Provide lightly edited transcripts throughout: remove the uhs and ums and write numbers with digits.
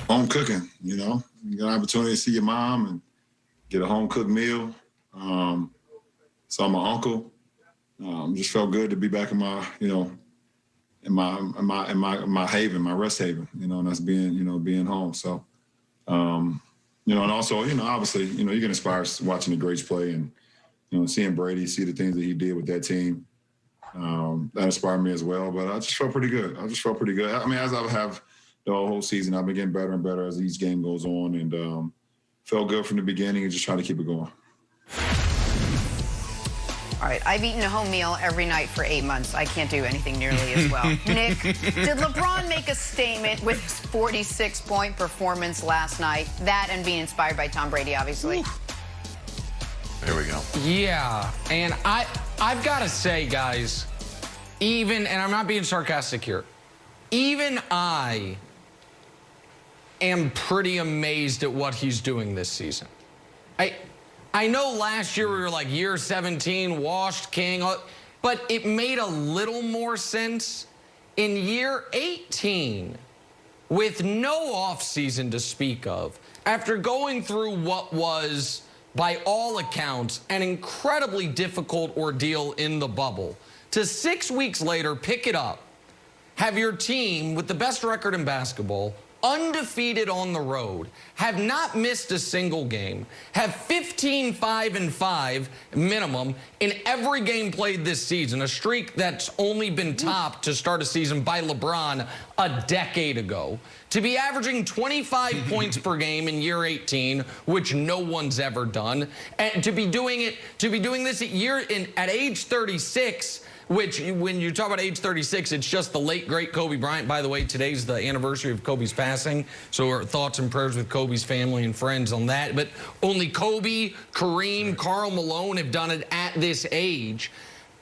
Home cooking, you know. You get an opportunity to see your mom and get a home-cooked meal. Saw my uncle. Just felt good to be back in my, in my haven, my rest haven, and that's being home. So, and also, obviously, you get inspired watching the greats play and, seeing Brady, see the things that he did with that team. That inspired me as well. But I just felt pretty good. I mean, as I have the whole season, I've been getting better and better as each game goes on, and felt good from the beginning and just trying to keep it going. All right, I've eaten a home meal every night for 8 months. I can't do anything nearly as well. Nick, did LeBron make a statement with his 46-point performance last night? That and being inspired by Tom Brady, obviously. There we go. Yeah, and I've got to say, guys, and I'm not being sarcastic here, even I am pretty amazed at what he's doing this season. I know last year we were like year 17, washed king, but it made a little more sense in year 18 with no offseason to speak of, after going through what was, by all accounts, an incredibly difficult ordeal in the bubble, to 6 weeks later pick it up, have your team with the best record in basketball, undefeated on the road, have not missed a single game, have 15-5-5 minimum in every game played this season, a streak that's only been topped to start a season by LeBron a decade ago, to be averaging 25 points per game in year 18, which no one's ever done, and to be doing this at age 36, which, when you talk about age 36, it's just the late, great Kobe Bryant. By the way, today's the anniversary of Kobe's passing, so our thoughts and prayers with Kobe's family and friends on that. But only Kobe, Kareem, Karl Malone have done it at this age.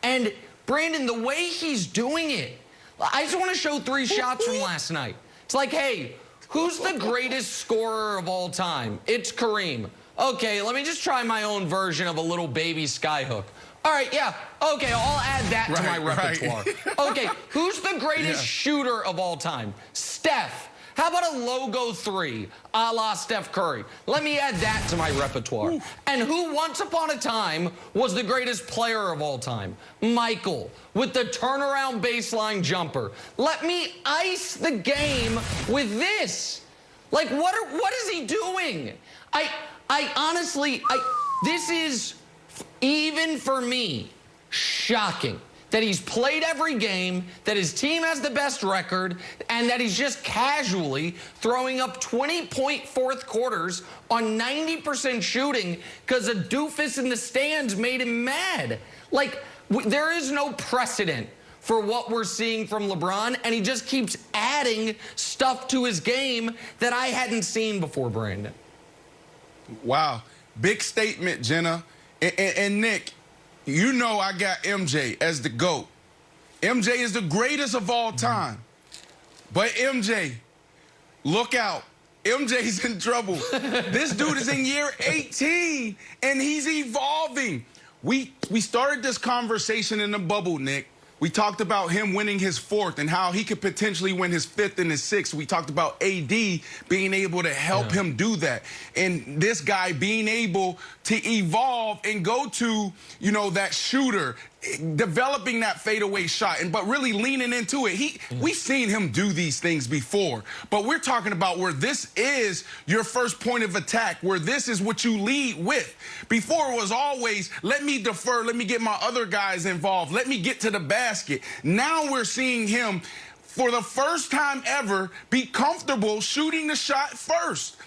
And, Brandon, the way he's doing it, I just want to show 3 shots from last night. It's like, hey, who's the greatest scorer of all time? It's Kareem. Okay, let me just try my own version of a little baby skyhook. All right, yeah, okay, I'll add that to my repertoire. Okay, who's the greatest shooter of all time? Steph. How about a logo 3, a la Steph Curry? Let me add that to my repertoire. And who once upon a time was the greatest player of all time? Michael, with the turnaround baseline jumper. Let me ice the game with this. Like, what is he doing? I honestly, this is, even for me, shocking that he's played every game, that his team has the best record, and that he's just casually throwing up 20-point fourth quarters on 90% shooting because a doofus in the stands made him mad. Like, there is no precedent for what we're seeing from LeBron, and he just keeps adding stuff to his game that I hadn't seen before, Brandon. Wow. Big statement, Jenna. And Nick, you know I got MJ as the GOAT. MJ is the greatest of all time. But MJ, look out. MJ's in trouble. This dude is in year 18, and he's evolving. We started this conversation in the bubble, Nick. We talked about him winning his 4th and how he could potentially win his 5th and his 6th. We talked about AD being able to help him do that. And this guy being able to evolve and go to, that shooter, developing that fadeaway shot, but really leaning into it. We've seen him do these things before, but we're talking about where this is your first point of attack, where this is what you lead with. Before it was always, let me defer, let me get my other guys involved, let me get to the basket. Now we're seeing him, for the first time ever, be comfortable shooting the shot first.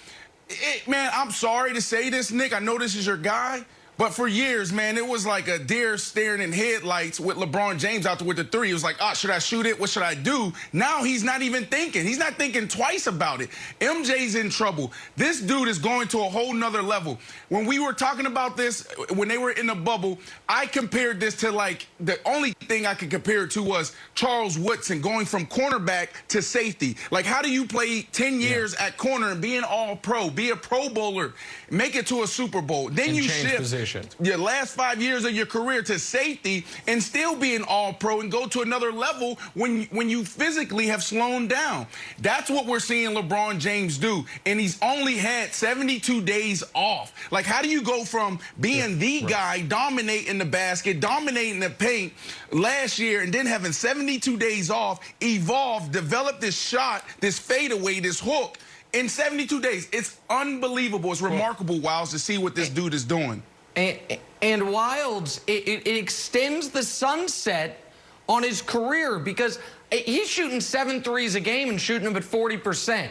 Man, I'm sorry to say this, Nick, I know this is your guy, but for years, man, it was like a deer staring in headlights with LeBron James out there with the 3. It was like, should I shoot it? What should I do? Now he's not even thinking. He's not thinking twice about it. MJ's in trouble. This dude is going to a whole nother level. When we were talking about this, when they were in the bubble, I compared this to, like, the only thing I could compare it to was Charles Woodson going from cornerback to safety. Like, how do you play 10 years at corner and be an all-pro, be a Pro Bowler, make it to a Super Bowl? Then you shift your last 5 years of your career to safety and still be an all-pro and go to another level when you physically have slowed down. That's what we're seeing LeBron James do, and he's only had 72 days off. Like, how do you go from being the guy, dominating the basket, dominating the paint last year, and then having 72 days off, evolve, develop this shot, this fadeaway, this hook, in 72 days? It's unbelievable. It's remarkable, Wilds, to see what this dude is doing. And Wilds, it extends the sunset on his career because he's shooting 7 threes a game and shooting them at 40%.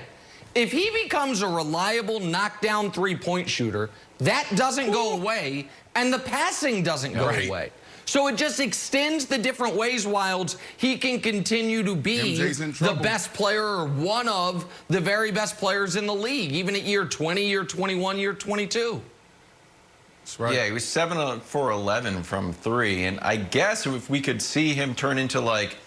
If he becomes a reliable knockdown three-point shooter, that doesn't go away, and the passing doesn't go away. So it just extends the different ways, Wilds, he can continue to be the best player or one of the very best players in the league, even at year 20, year 21, year 22. That's right. Yeah, he was 7 for 11 from 3. And I guess if we could see him turn into, like,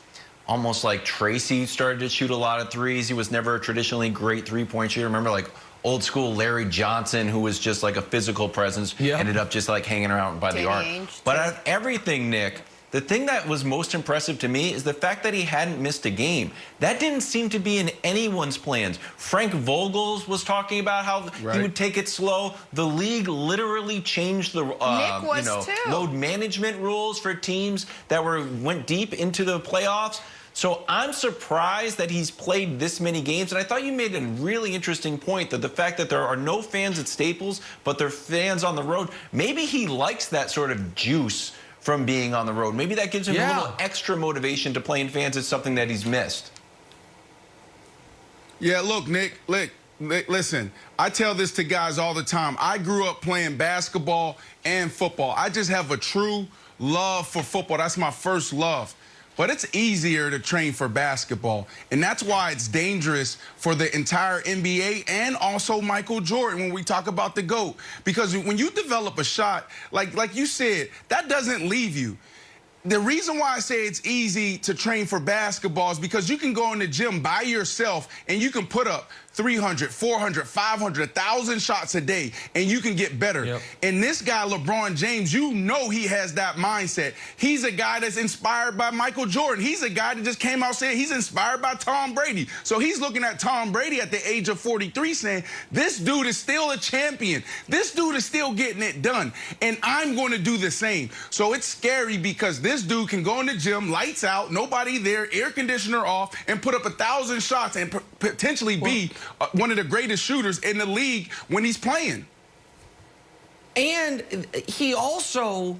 almost like Tracy started to shoot a lot of threes. He was never a traditionally great three-point shooter. Remember, like, old school Larry Johnson, who was just like a physical presence, ended up just like hanging around by the arc. But out of everything, Nick, the thing that was most impressive to me is the fact that he hadn't missed a game. That didn't seem to be in anyone's plans. Frank Vogels was talking about how he would take it slow. The league literally changed the load management rules for teams that went deep into the playoffs. So I'm surprised that he's played this many games. And I thought you made a really interesting point that the fact that there are no fans at Staples, but they're fans on the road, maybe he likes that sort of juice from being on the road. Maybe that gives him a little extra motivation to play in fans. It's something that he's missed. Yeah, look, Nick, listen, I tell this to guys all the time. I grew up playing basketball and football. I just have a true love for football. That's my first love. But it's easier to train for basketball. And that's why it's dangerous for the entire NBA and also Michael Jordan when we talk about the GOAT. Because when you develop a shot, like you said, that doesn't leave you. The reason why I say it's easy to train for basketball is because you can go in the gym by yourself and you can put up 300, 400, 500, 1,000 shots a day, and you can get better. And this guy, LeBron James, you know he has that mindset. He's a guy that's inspired by Michael Jordan. He's a guy that just came out saying he's inspired by Tom Brady. So he's looking at Tom Brady at the age of 43 saying, this dude is still a champion. This dude is still getting it done, and I'm going to do the same. So it's scary because this dude can go in the gym, lights out, nobody there, air conditioner off, and put up 1,000 shots and potentially be one of the greatest shooters in the league when he's playing. And he also,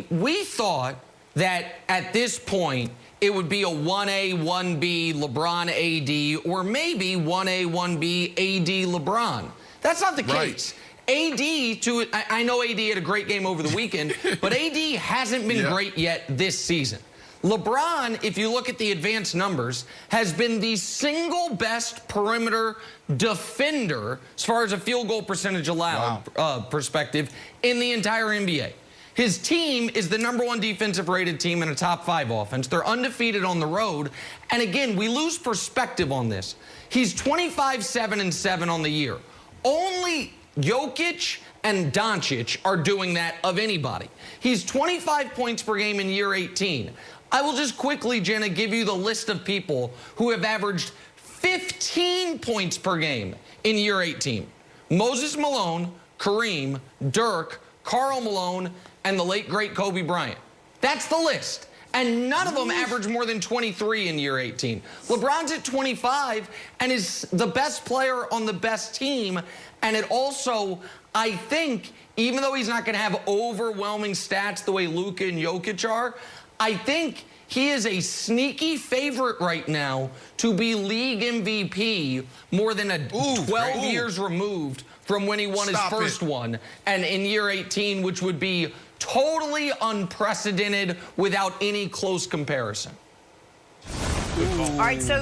we thought that at this point it would be a 1A, 1B LeBron AD, or maybe 1A, 1B AD LeBron. That's not the case. I know AD had a great game over the weekend, but AD hasn't been great yet this season. LeBron, if you look at the advanced numbers, has been the single best perimeter defender as far as a field goal percentage allowed perspective in the entire NBA. His team is the #1 defensive rated team in a top 5 offense. They're undefeated on the road. And again, we lose perspective on this. He's 25-7-7 on the year. Only Jokic and Doncic are doing that of anybody. He's 25 points per game in year 18. I will just quickly, Jenna, give you the list of people who have averaged 15 points per game in year 18. Moses Malone, Kareem, Dirk, Karl Malone, and the late, great Kobe Bryant. That's the list. And none of them average more than 23 in year 18. LeBron's at 25 and is the best player on the best team. And it also, I think, even though he's not going to have overwhelming stats the way Luka and Jokic are, I think he is a sneaky favorite right now to be league MVP more than 12 years removed from when he won his first one. And in year 18, which would be totally unprecedented without any close comparison. All right, so